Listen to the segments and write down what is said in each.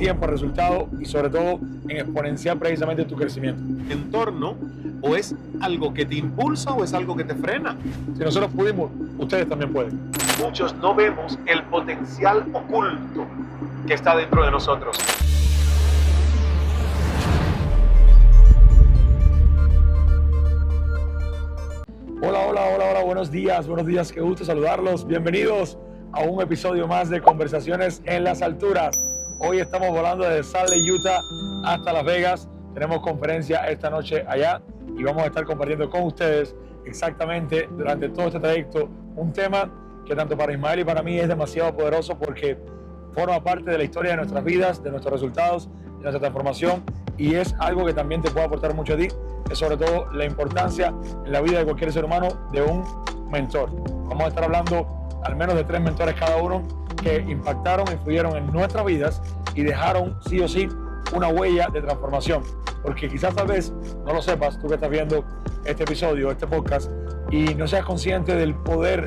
tiempo, resultado y sobre todo en exponenciar precisamente tu crecimiento. Entorno, o es algo que te impulsa o es algo que te frena. Si nosotros pudimos, ustedes también pueden. Muchos no vemos el potencial oculto que está dentro de nosotros. Hola, buenos días, qué gusto saludarlos. Bienvenidos a un episodio más de Conversaciones en las Alturas. Hoy estamos volando desde Salt Lake, Utah hasta Las Vegas. Tenemos conferencia esta noche allá y vamos a estar compartiendo con ustedes exactamente durante todo este trayecto un tema que tanto para Ismael y para mí es demasiado poderoso porque forma parte de la historia de nuestras vidas, de nuestros resultados, de nuestra transformación y es algo que también te puede aportar mucho a ti, es sobre todo la importancia en la vida de cualquier ser humano de un mentor. Vamos a estar hablando al menos de 3 mentores cada uno que impactaron, influyeron en nuestras vidas y dejaron sí o sí una huella de transformación. Porque quizás tal vez no lo sepas, tú que estás viendo este episodio, este podcast, y no seas consciente del poder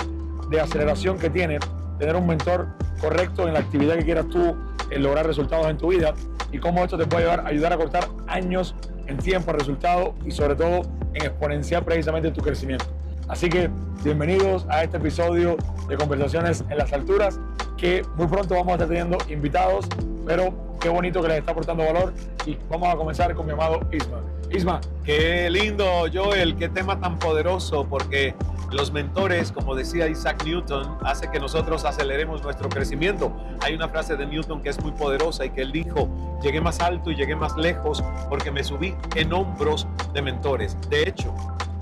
de aceleración que tiene tener un mentor correcto en la actividad que quieras tú lograr resultados en tu vida y cómo esto te puede ayudar a cortar años en tiempo, resultado y sobre todo en exponenciar precisamente tu crecimiento. Así que bienvenidos a este episodio de Conversaciones en las Alturas, que muy pronto vamos a estar teniendo invitados, pero qué bonito que les está aportando valor y vamos a comenzar con mi amado Isma. Isma. Qué lindo, Joel, qué tema tan poderoso, porque los mentores, como decía Isaac Newton, hace que nosotros aceleremos nuestro crecimiento. Hay una frase de Newton que es muy poderosa y que él dijo: llegué más alto y llegué más lejos porque me subí en hombros de mentores. De hecho,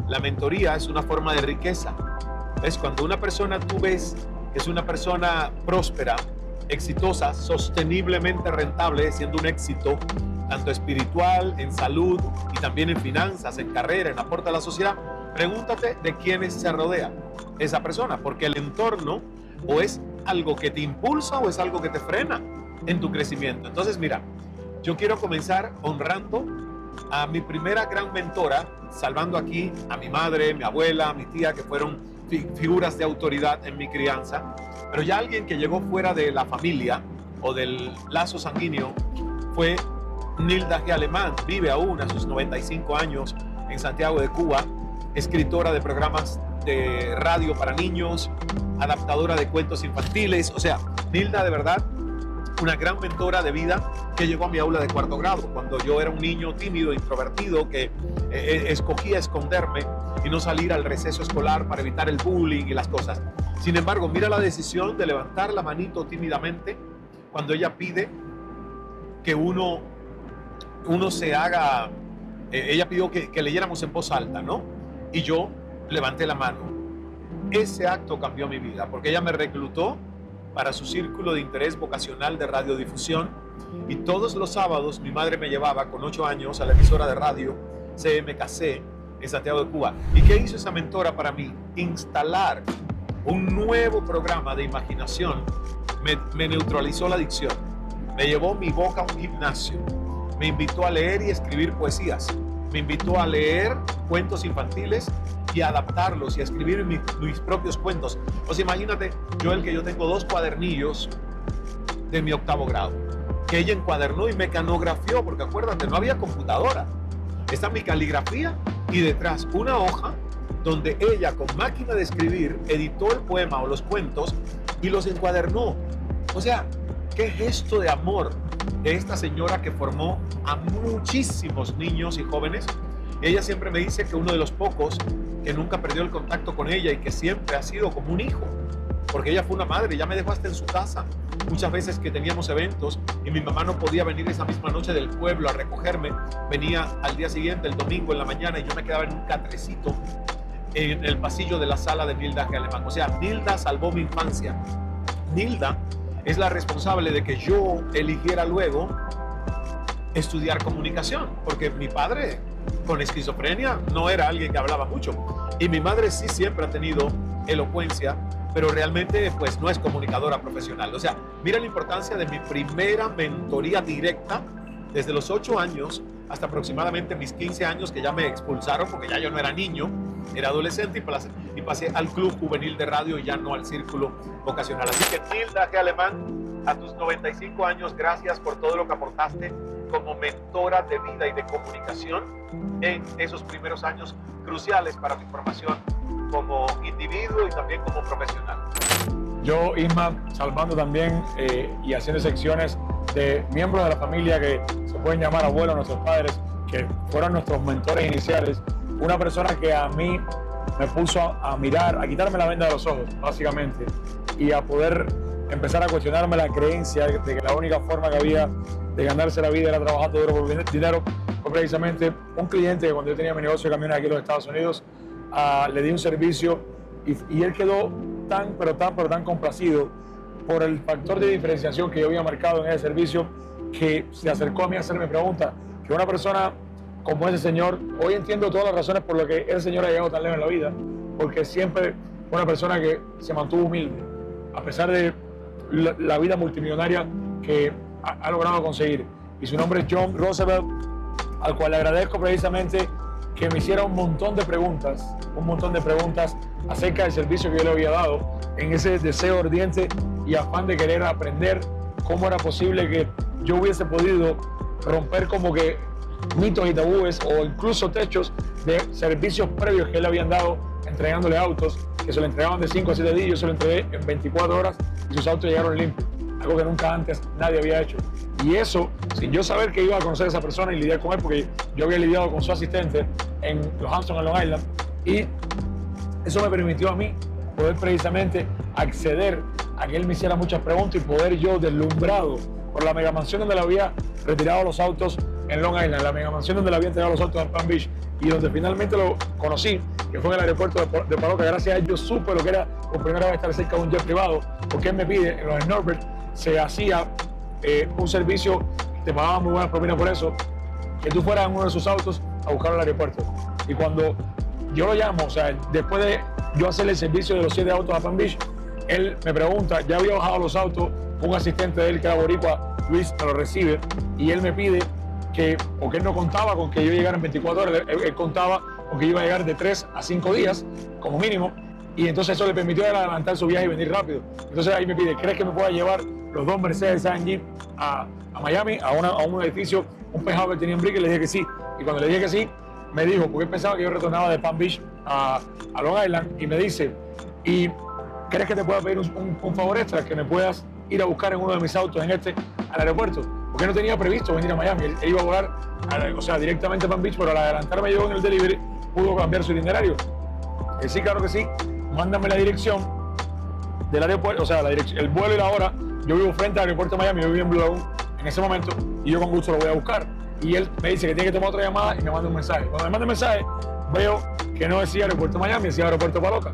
la mentoría es una forma de riqueza. Es cuando una persona tú ves que es una persona próspera, exitosa, sosteniblemente rentable, siendo un éxito tanto espiritual, en salud y también en finanzas, en carrera, en aporte a la sociedad, pregúntate de quiénes se rodea esa persona, porque el entorno o es algo que te impulsa o es algo que te frena en tu crecimiento. Entonces, mira, yo quiero comenzar honrando a mi primera gran mentora, salvando aquí a mi madre, mi abuela, mi tía, que fueron figuras de autoridad en mi crianza, pero ya alguien que llegó fuera de la familia o del lazo sanguíneo fue Nilda G. Alemán. Vive aún a sus 95 años en Santiago de Cuba, escritora de programas de radio para niños, adaptadora de cuentos infantiles. O sea, Nilda de verdad una gran mentora de vida que llegó a mi aula de 4º grado cuando yo era un niño tímido, introvertido, que escogía esconderme y no salir al receso escolar para evitar el bullying y las cosas. Sin embargo, mira la decisión de levantar la manito tímidamente cuando ella pide que uno se haga, ella pidió que leyéramos en voz alta, ¿no? Y yo levanté la mano. Ese acto cambió mi vida porque ella me reclutó para su círculo de interés vocacional de radiodifusión y todos los sábados mi madre me llevaba con 8 años a la emisora de radio CMKC en Santiago de Cuba. ¿Y qué hizo esa mentora para mí? Instalar un nuevo programa de imaginación. Me neutralizó la adicción, me llevó mi boca a un gimnasio, me invitó a leer y escribir poesías, me invitó a leer cuentos infantiles y a adaptarlos y a escribir mis propios cuentos. O sea, imagínate, Joel, que yo tengo 2 cuadernillos de mi 8º grado, que ella encuadernó y mecanografió, porque acuérdate, no había computadora. Está mi caligrafía y detrás una hoja donde ella con máquina de escribir editó el poema o los cuentos y los encuadernó. O sea, qué gesto de amor de esta señora que formó a muchísimos niños y jóvenes. Ella siempre me dice que uno de los pocos que nunca perdió el contacto con ella y que siempre ha sido como un hijo, porque ella fue una madre, ya me dejó hasta en su casa. Muchas veces que teníamos eventos y mi mamá no podía venir esa misma noche del pueblo a recogerme, venía al día siguiente, el domingo en la mañana, y yo me quedaba en un catrecito en el pasillo de la sala de Nilda G. Alemán. O sea, Nilda salvó mi infancia. Nilda es la responsable de que yo eligiera luego estudiar comunicación, porque mi padre con esquizofrenia no era alguien que hablaba mucho y mi madre sí siempre ha tenido elocuencia, pero realmente pues no es comunicadora profesional. O sea, mira la importancia de mi primera mentoría directa desde los 8 años hasta aproximadamente mis 15 años, que ya me expulsaron porque ya yo no era niño, era adolescente y pasé al club juvenil de radio y ya no al círculo vocacional. Así que Nilda G. Alemán a tus 95 años, gracias por todo lo que aportaste como mentora de vida y de comunicación en esos primeros años cruciales para tu formación como individuo y también como profesional. Yo, Isma, salvando también y haciendo secciones de miembros de la familia que se pueden llamar abuelos, nuestros padres, que fueron nuestros mentores iniciales, una persona que a mí me puso a mirar, a quitarme la venda de los ojos, básicamente, y a poder empezar a cuestionarme la creencia de que la única forma que había de ganarse la vida era trabajando duro por dinero. Fue precisamente un cliente que cuando yo tenía mi negocio de camiones aquí en los Estados Unidos, le di un servicio y él quedó tan complacido por el factor de diferenciación que yo había marcado en ese servicio, que se acercó a mí a hacerme preguntas. Que una persona como ese señor, hoy entiendo todas las razones por las que ese señor ha llegado tan lejos en la vida, porque siempre fue una persona que se mantuvo humilde, a pesar de la vida multimillonaria que ha logrado conseguir. Y su nombre es John Roosevelt, al cual le agradezco precisamente que me hiciera un montón de preguntas acerca del servicio que yo le había dado, en ese deseo ardiente y afán de querer aprender cómo era posible que yo hubiese podido romper como que mitos y tabúes o incluso techos de servicios previos que le habían dado, entregándole autos que se le entregaban de 5 a 7 días. Yo se lo entregué en 24 horas y sus autos llegaron limpios, algo que nunca antes nadie había hecho. Y eso sin yo saber que iba a conocer a esa persona y lidiar con él, porque yo había lidiado con su asistente en Los Hamptons, en Long Island, y eso me permitió a mí poder precisamente acceder a que él me hiciera muchas preguntas y poder yo, deslumbrado por la mega mansión donde le había retirado los autos en Long Island, la mega mansión donde le había entregado los autos en Palm Beach y donde finalmente lo conocí, que fue en el aeropuerto de Paloca. Gracias a él yo supe lo que era por primera vez estar cerca de un jet privado, porque él me pide, en los Norbert se hacía un servicio, te pagaban muy buenas propinas por eso, que tú fueras en uno de sus autos a buscarlo al aeropuerto. Y cuando yo lo llamo, o sea, después de yo hacerle el servicio de los 7 autos a Palm Beach, él me pregunta, ya había bajado los autos, un asistente de él que era boricua, Luis, me lo recibe, y él me pide que, porque él no contaba con que yo llegara en 24 horas, él contaba con que yo iba a llegar de 3 a 5 días, como mínimo, y entonces eso le permitió adelantar su viaje y venir rápido. Entonces ahí me pide, ¿crees que me pueda llevar los 2 Mercedes AMG a Miami, a un edificio, un penthouse que tenía en Brickell? Le dije que sí, y cuando le dije que sí, me dijo, porque él pensaba que yo retornaba de Palm Beach a Long Island, y me dice, ¿y crees que te pueda pedir un favor extra, que me puedas ir a buscar en uno de mis autos al aeropuerto? Porque no tenía previsto venir a Miami, él iba a volar directamente a Palm Beach, pero al adelantarme yo en el delivery, pudo cambiar su itinerario. Que sí, claro que sí, mándame la dirección del aeropuerto, o sea, el vuelo y la hora. Yo vivo frente al aeropuerto de Miami, yo vivía en Blue Lagoon en ese momento, y yo con gusto lo voy a buscar. Y él me dice que tiene que tomar otra llamada y me manda un mensaje. Cuando me manda el mensaje, veo que no decía aeropuerto de Miami, decía aeropuerto de Paloca.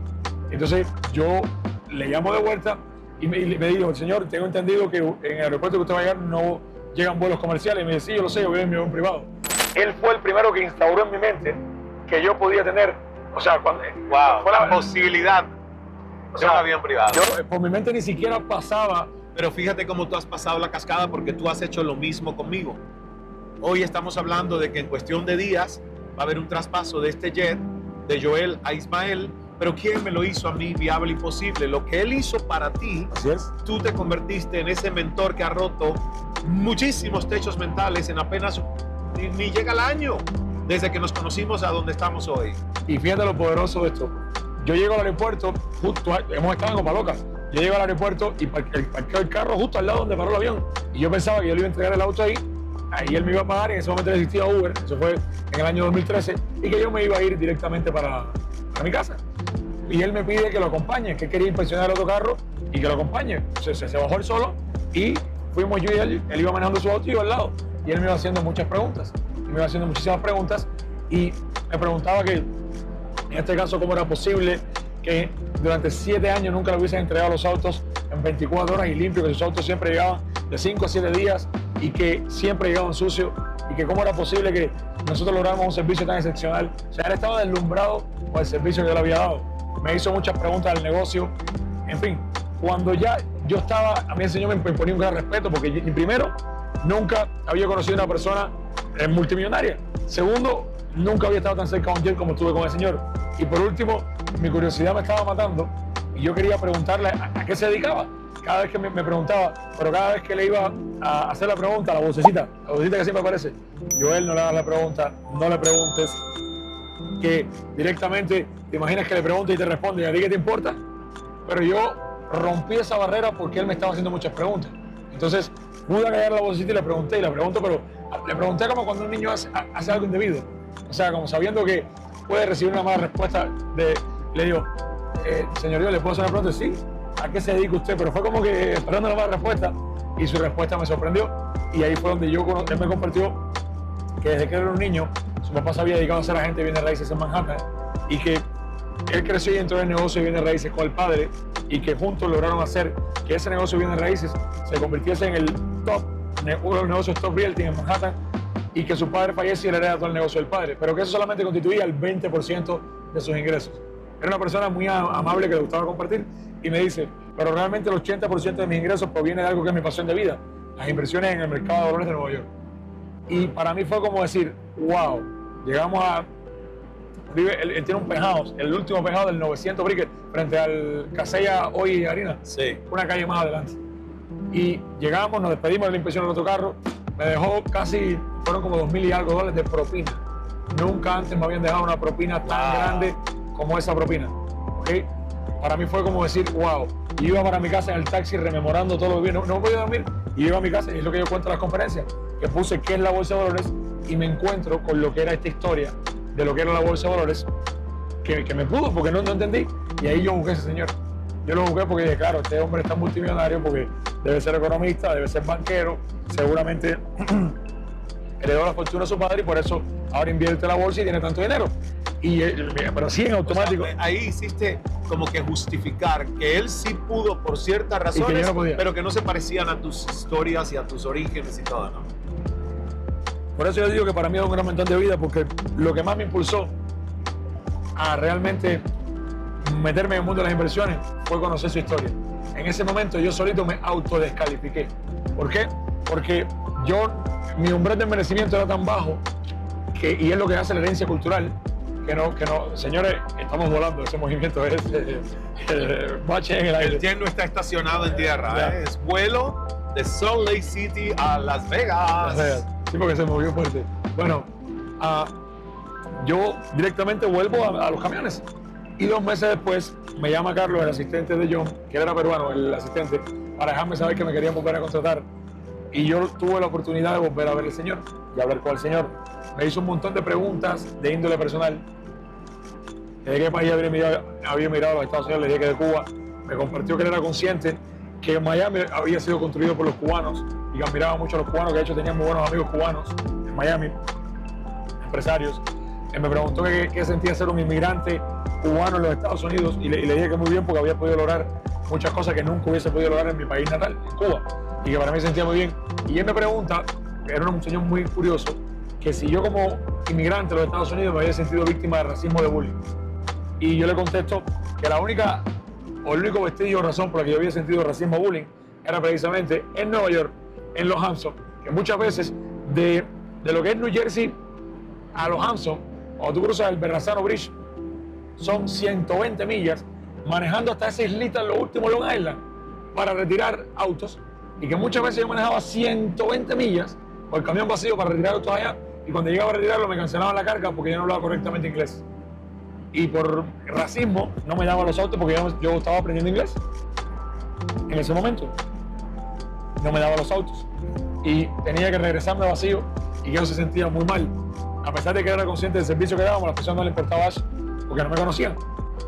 Entonces yo le llamo de vuelta y me digo, señor, tengo entendido que en el aeropuerto que usted va a llegar no llegan vuelos comerciales. Y me dice, sí, yo lo sé, yo vivo en mi avión privado. Él fue el primero que instauró en mi mente que yo podía tener, o sea, cuando fue la posibilidad de un avión privado. Yo, por mi mente ni siquiera pasaba. Pero fíjate cómo tú has pasado la cascada, porque tú has hecho lo mismo conmigo. Hoy estamos hablando de que en cuestión de días va a haber un traspaso de este jet de Joel a Ismael, pero ¿quién me lo hizo a mí viable y posible? Lo que él hizo para ti. Así es. Tú te convertiste en ese mentor que ha roto muchísimos techos mentales en apenas ni llega el año desde que nos conocimos a donde estamos hoy. Y fíjate lo poderoso de esto. Yo llego al aeropuerto, hemos estado en Opaloca. Yo llego al aeropuerto y parqueo el carro justo al lado donde paró el avión. Y yo pensaba que yo le iba a entregar el auto ahí él me iba a pagar, y en ese momento existía Uber, eso fue en el año 2013, y que yo me iba a ir directamente para mi casa. Y él me pide que lo acompañe, que quería inspeccionar el otro carro y que lo acompañe. Se bajó él solo y fuimos yo y él iba manejando su auto y yo al lado. Y él me iba haciendo muchas preguntas, muchísimas preguntas, y me preguntaba que, en este caso, cómo era posible que durante 7 años nunca le hubiesen entregado los autos en 24 horas y limpio, que sus autos siempre llegaban de 5 a 7 días y que siempre llegaban sucios, y que cómo era posible que nosotros lográramos un servicio tan excepcional. O sea, él estaba deslumbrado por el servicio que yo le había dado. Me hizo muchas preguntas del negocio. En fin, cuando ya yo estaba, a mí el Señor me imponía un gran respeto, porque primero, nunca había conocido a una persona multimillonaria. Segundo, nunca había estado tan cerca de un jet como estuve con el Señor. Y por último, mi curiosidad me estaba matando y yo quería preguntarle a qué se dedicaba. cada vez que me preguntaba, pero cada vez que le iba a hacer la pregunta, la vocecita que siempre aparece, Joel, no le hagas la pregunta, no le preguntes, que directamente te imaginas que le pregunta y te responde, ¿y a ti qué te importa? Pero yo rompí esa barrera porque él me estaba haciendo muchas preguntas. Entonces pude callar la vocecita y le pregunté, pero le pregunté como cuando un niño hace algo indebido. O sea, como sabiendo que puede recibir una mala respuesta. Le digo, señorío, ¿le puedo hacer una pregunta? Sí. ¿A qué se dedica usted? Pero fue como que esperando la mala respuesta y su respuesta me sorprendió. Y ahí fue donde él me compartió que desde que era un niño, su papá se había dedicado a ser agente de bienes raíces en Manhattan y que él creció y entró en el negocio de bienes raíces con el padre y que juntos lograron hacer que ese negocio de bienes raíces se convirtiese en el top, uno de los negocios top realty en Manhattan y que su padre fallece y le hereda todo el negocio del padre, pero que eso solamente constituía el 20% de sus ingresos. Era una persona muy amable que le gustaba compartir y me dice, pero realmente el 80% de mis ingresos proviene de algo que es mi pasión de vida, las inversiones en el mercado de valores de Nueva York. Y para mí fue como decir, wow, llegamos a... Él tiene un penthouse, el último penthouse del 900 Brickell, frente al Casella Hoy Arena, Sí. una calle más adelante. Y llegamos, nos despedimos de la inspección del otro carro, me dejó fueron como $2,000 y algo de propina. Nunca antes me habían dejado una propina tan grande como esa propina, ¿ok? Para mí fue como decir, wow. Y iba para mi casa en el taxi rememorando todo lo que vi, no podía dormir, y iba a mi casa, y es lo que yo cuento en las conferencias, que puse qué es la Bolsa de Valores, y me encuentro con lo que era esta historia, de lo que era la Bolsa de Valores, que me pudo, porque no entendí, y ahí yo busqué a ese señor. Yo lo busqué porque dije, claro, este hombre está multimillonario porque debe ser economista, debe ser banquero, seguramente heredó la fortuna de su padre y por eso ahora invierte en la bolsa y tiene tanto dinero. Pero sí en automático. O sea, ahí hiciste como que justificar que él sí pudo por ciertas razones, no podía. pero que no se parecían a tus historias y a tus orígenes y todo, ¿no? Por eso yo digo que para mí es un gran mentor de vida, porque lo que más me impulsó a realmente meterme en el mundo de las inversiones fue conocer su historia. En ese momento yo solito me autodescalifiqué. ¿Por qué? Porque mi umbral de merecimiento era tan bajo, y es lo que hace la herencia cultural, que no, señores, estamos volando, ese movimiento es bache en el aire. El tren no está estacionado en tierra, es vuelo de Salt Lake City a Las Vegas. Sí, porque se movió fuerte. Bueno, yo directamente vuelvo a los camiones. Y 2 meses después me llama Carlos, el asistente de John, que era peruano, el asistente, para dejarme saber que me querían volver a contratar. Y yo tuve la oportunidad de volver a ver al señor y hablar con el señor. Me hizo un montón de preguntas de índole personal. ¿De qué país había emigrado a los Estados Unidos? Le dije que de Cuba. Me compartió que él era consciente que Miami había sido construido por los cubanos y que admiraba mucho a los cubanos, que de hecho tenía muy buenos amigos cubanos en Miami, empresarios. Él me preguntó qué sentía ser un inmigrante cubano en los Estados Unidos y le dije que muy bien porque había podido lograr muchas cosas que nunca hubiese podido lograr en mi país natal, en Cuba, y que para mí sentía muy bien. Y él me pregunta, era un señor muy curioso, que si yo como inmigrante en los Estados Unidos me había sentido víctima de racismo, de bullying. Y yo le contesto que el único vestigio o razón por la que yo había sentido racismo o bullying era precisamente en Nueva York, en Los Hamptons, que muchas veces de lo que es New Jersey a Los Hamptons, cuando tú cruzas el Verrazano Bridge, son 120 millas manejando hasta esa islita en lo último Long Island para retirar autos, y que muchas veces yo manejaba 120 millas con el camión vacío para retirar autos allá, y cuando llegaba a retirarlo me cancelaban la carga porque yo no hablaba correctamente inglés. Y por racismo no me daban los autos porque yo estaba aprendiendo inglés en ese momento. No me daban los autos y tenía que regresarme vacío, y yo se sentía muy mal. A pesar de que era consciente del servicio que dábamos, a las personas no les importaba eso porque no me conocían.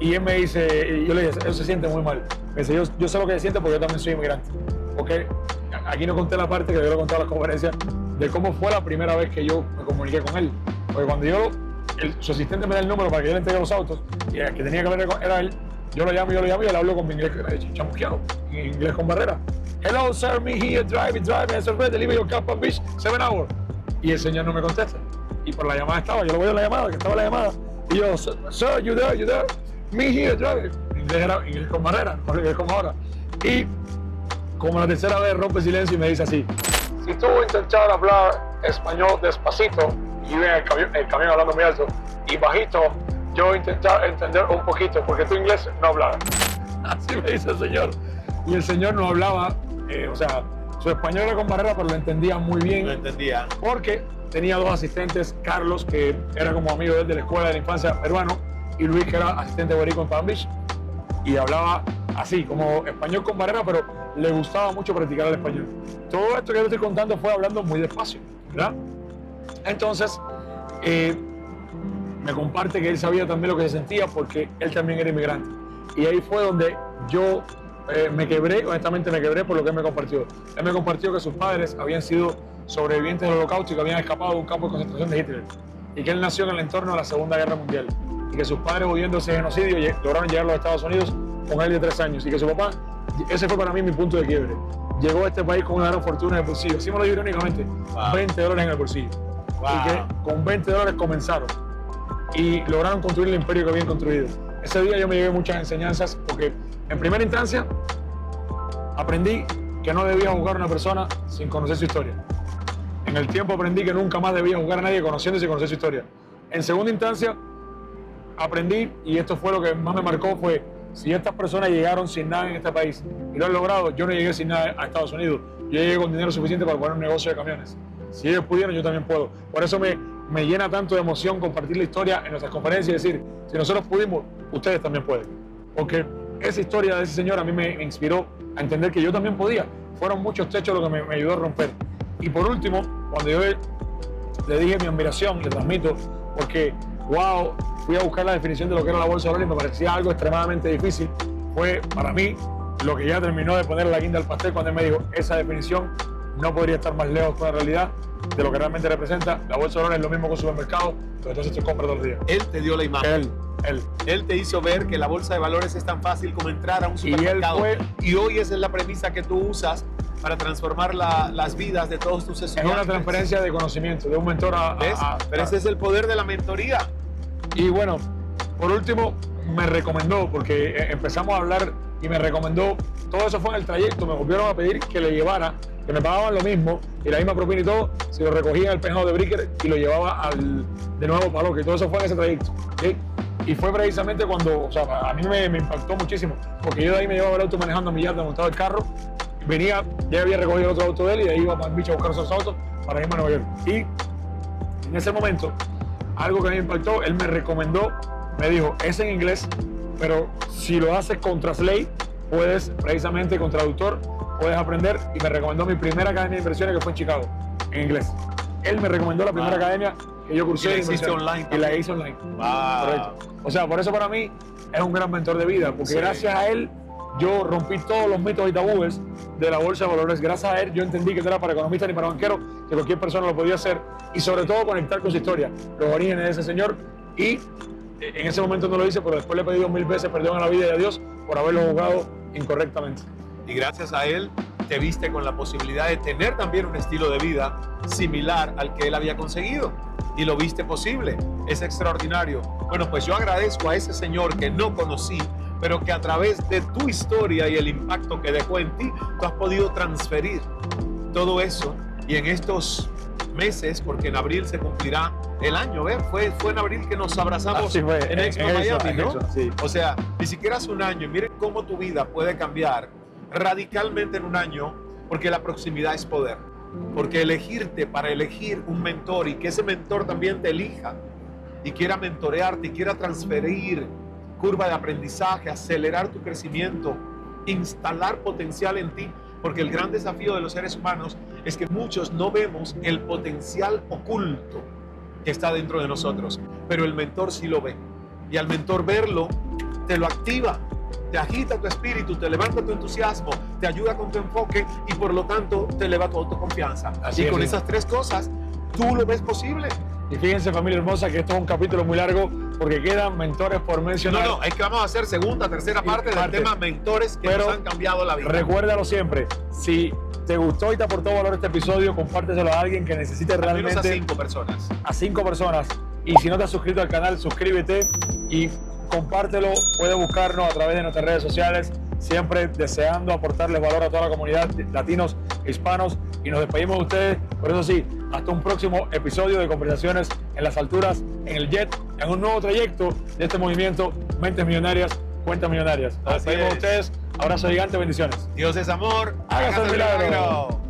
Y él me dice, y yo le dije, eso se siente muy mal. Me dice, yo sé lo que se siente porque yo también soy inmigrante. Porque aquí no conté la parte que yo le conté a las conferencias de cómo fue la primera vez que yo me comuniqué con él. Porque cuando su asistente me da el número para que yo le entregue los autos, y el que tenía que hablar era él, yo lo llamo y él habló con mi inglés chamusqueado, en inglés con barrera. Hello, sir, me here, driving, I survey, deliver your car Palm Beach, 7 hours. Y el señor no me contesta. Y por la llamada estaba, yo lo veo en la llamada, que estaba la llamada. Y yo, sir, you there, me here, driving. Inglés con barrera, no inglés como ahora. Y como la tercera vez rompe silencio y me dice así: si tú intentas hablar español despacito, y ven el camión hablando muy alto, y bajito, yo intentar entender un poquito, porque tu inglés no hablaba. Así me dice el señor. y el señor no hablaba, o sea, su español era con barrera, pero lo entendía muy bien. Lo entendía. Porque tenía dos asistentes, Carlos, que era como amigo de él de la escuela de la infancia peruano, y Luis, que era asistente boricua en Palm Beach, y hablaba así, como español con barrera, pero le gustaba mucho practicar el español. Todo esto que yo estoy contando fue hablando muy despacio, ¿verdad? Entonces, me comparte que él sabía también lo que se sentía porque él también era inmigrante. Y ahí fue donde yo me quebré, honestamente me quebré por lo que él me compartió. Él me compartió que sus padres habían sido sobrevivientes del Holocausto y que habían escapado de un campo de concentración de Hitler. Y que él nació en el entorno de la Segunda Guerra Mundial. Y que sus padres, huyendo de ese genocidio, lograron llegar a los Estados Unidos con él de 3 años. Y que su papá, ese fue para mí mi punto de quiebre. Llegó a este país con una gran fortuna en el bolsillo. Así me lo digo irónicamente, Wow. $20 en el bolsillo. Wow. Y que con $20 comenzaron. Y lograron construir el imperio que habían construido. Ese día yo me llevé muchas enseñanzas porque, en primera instancia, aprendí que no debía juzgar a una persona sin conocer su historia. En el tiempo aprendí que nunca más debía juzgar a nadie conociendo sin conocer su historia. En segunda instancia, aprendí, y esto fue lo que más me marcó, fue si estas personas llegaron sin nada en este país y lo han logrado, yo no llegué sin nada a Estados Unidos. Yo llegué con dinero suficiente para poner un negocio de camiones. Si ellos pudieron, yo también puedo. Por eso me llena tanto de emoción compartir la historia en nuestras conferencias y decir, si nosotros pudimos, ustedes también pueden. Porque esa historia de ese señor a mí me inspiró a entender que yo también podía. Fueron muchos techos lo que me ayudó a romper. Y por último, cuando yo le dije mi admiración, le transmito, porque, wow, fui a buscar la definición de lo que era la bolsa de valores y me parecía algo extremadamente difícil. Fue para mí lo que ya terminó de poner la guinda al pastel cuando él me dijo, esa definición no podría estar más lejos con la realidad de lo que realmente representa. La bolsa de valores es lo mismo que un supermercado, pero entonces tú compras todos los días. Él te dio la imagen. Él. Él te hizo ver que la bolsa de valores es tan fácil como entrar a un supermercado. Y hoy esa es la premisa que tú usas para transformar las vidas de todos tus estudiantes. Es una transferencia de conocimiento, de un mentor Pero ese es el poder de la mentoría. Y bueno, por último, me recomendó, porque empezamos a hablar y me recomendó, todo eso fue en el trayecto, me volvieron a pedir que le llevara, que me pagaban lo mismo, y la misma propina y todo, si lo recogía en el penjado de Bricker y lo llevaba de nuevo para Loque, y todo eso fue en ese trayecto, ¿sí? Y fue precisamente cuando, o sea, a mí me impactó muchísimo, porque yo de ahí me llevaba el auto manejando a mi yarda, montado el carro, venía, ya había recogido otro auto de él y de ahí iba para el bicho a buscar esos autos para irme a Nueva York. Y en ese momento, algo que me impactó, él me recomendó, me dijo, es en inglés, pero si lo haces con Translate, puedes, precisamente con traductor, puedes aprender, y me recomendó mi primera academia de inversiones que fue en Chicago, en inglés. Él me recomendó la primera academia que yo cursé. Y la hiciste online. Y la hice online. Wow. Correcto. O sea, por eso para mí es un gran mentor de vida, porque gracias a él yo rompí todos los mitos y tabúes de la bolsa de valores. Gracias a él yo entendí que no era para economistas ni para banqueros, que cualquier persona lo podía hacer, y sobre todo conectar con su historia, los orígenes de ese señor. Y en ese momento no lo hice, pero después le he pedido 1000 veces perdón a la vida y a Dios por haberlo juzgado incorrectamente. Y gracias a él te viste con la posibilidad de tener también un estilo de vida similar al que él había conseguido. Y lo viste posible. Es extraordinario. Bueno, pues yo agradezco a ese señor que no conocí, pero que a través de tu historia y el impacto que dejó en ti, tú has podido transferir todo eso. Y en estos meses, porque en abril se cumplirá el año, ¿ver? Fue en abril que nos abrazamos en Expo Miami, ¿no? Sí. O sea, ni siquiera hace un año. Y miren cómo tu vida puede cambiar radicalmente en un año, porque la proximidad es poder. Porque elegirte para elegir un mentor y que ese mentor también te elija y quiera mentorearte y quiera transferir curva de aprendizaje, acelerar tu crecimiento, instalar potencial en ti, porque el gran desafío de los seres humanos es que muchos no vemos el potencial oculto que está dentro de nosotros, pero el mentor sí lo ve, y al mentor verlo, te lo activa, te agita tu espíritu, te levanta tu entusiasmo, te ayuda con tu enfoque y por lo tanto te eleva tu autoconfianza. Así y es, con sí. esas tres cosas, tú lo ves posible. Y fíjense, familia hermosa, que esto es un capítulo muy largo porque quedan mentores por mencionar. No, es que vamos a hacer segunda, tercera parte del tema mentores que nos han cambiado la vida. Recuérdalo siempre, si te gustó y te aportó valor este episodio, compárteselo a alguien que necesite realmente. Al menos a 5 personas. A 5 personas. Y si no te has suscrito al canal, suscríbete y compártelo. Puedes buscarnos a través de nuestras redes sociales, siempre deseando aportarles valor a toda la comunidad de latinos e hispanos. Y nos despedimos de ustedes. Por eso sí, hasta un próximo episodio de Conversaciones en las Alturas, en el Jet, en un nuevo trayecto de este movimiento Mentes Millonarias, Cuentas Millonarias. Nos despedimos de ustedes. Abrazo gigante, bendiciones. Dios es amor. Hágase el milagro.